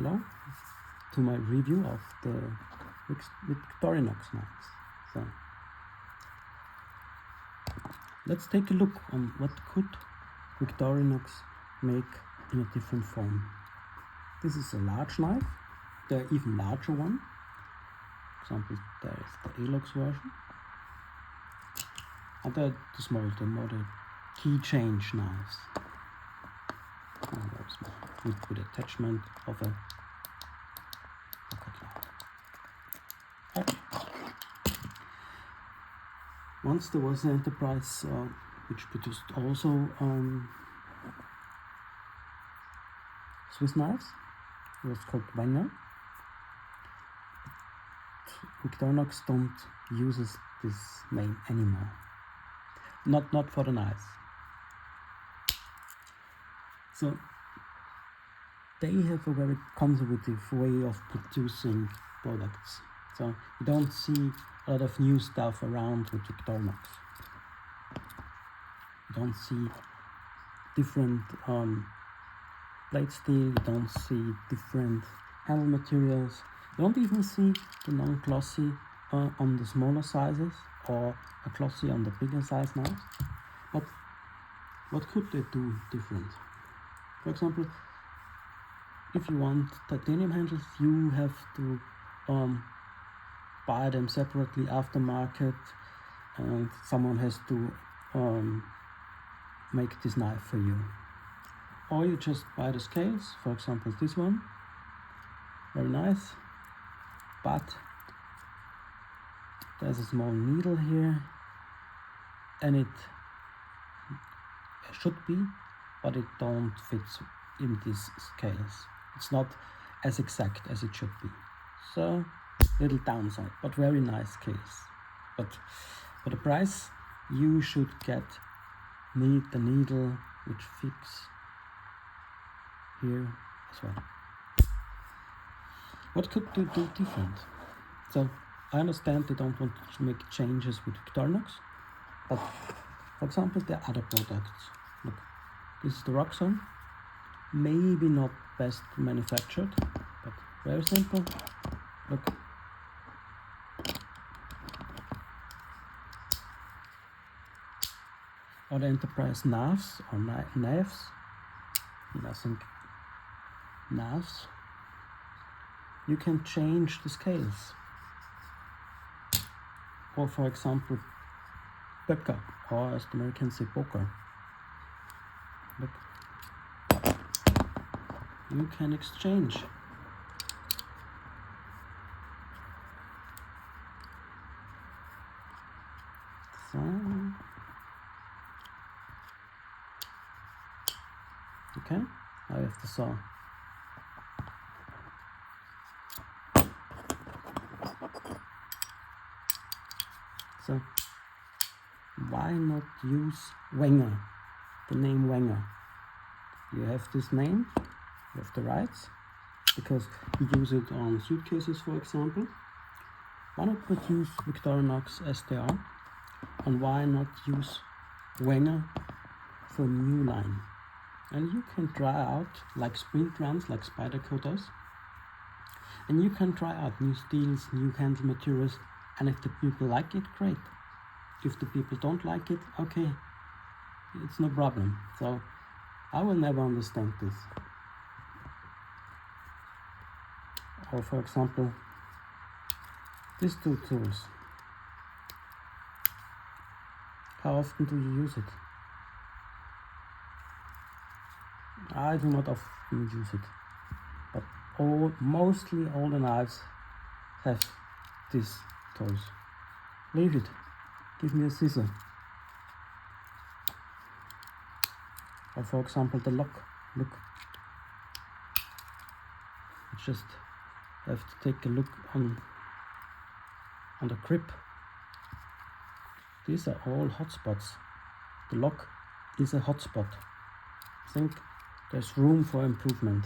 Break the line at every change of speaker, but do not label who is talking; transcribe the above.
hello to my review of the Victorinox knives. So let's take a look on what could Victorinox make in a different form. This is a large knife. There are even larger one. For example, there is the Alox version. And there are the small, the more the key change knives. Very small, with attachment of a pocket knife. Okay. Once there was an enterprise which produced also Swiss knives. It was called Wenger. Victorinox don't uses this name anymore. Not for the knives. So they have a very conservative way of producing products. So you don't see a lot of new stuff around with Victorinox. You don't see different plate steel, you don't see different handle materials, you don't even see the non-glossy on the smaller sizes or a glossy on the bigger size knives. But what could they do different? For example, if you want titanium handles, you have to buy them separately aftermarket, and someone has to make this knife for you. Or you just buy the scales, for example this one, very nice, but there's a small needle here, and it should be, but it don't fit in these scales. It's not as exact as it should be. So, little downside, but very nice scales. But for the price, you should get the needle which fits here as well. What could they do different? So I understand they don't want to make changes with Victorinox, but for example there are other products. Look, this is the rock zone. Maybe not best manufactured, but very simple. Look. Or the enterprise knives or knives. I think knives. You can change the scales. Or for example, Becker, or as the Americans say, poker. Look. You can exchange. So, okay, I have the saw. So, why not use Wenger, the name Wenger? You have this name, you have the rights, because you use it on suitcases, for example. Why not produce Victorinox as they are? And why not use Wenger for a new line? And you can try out like sprint runs, like Spyderco does. And you can try out new steels, new handle materials, and if the people like it, great. If the people don't like it, okay, it's no problem. So I will never understand this. Or for example, these two tools. How often do you use it? I do not often use it, but mostly all the knives have these tools. Leave it. Give me a scissor. Or for example the lock. Look. You just have to take a look on the grip. These are all hotspots. The lock is a hotspot. I think there's room for improvement.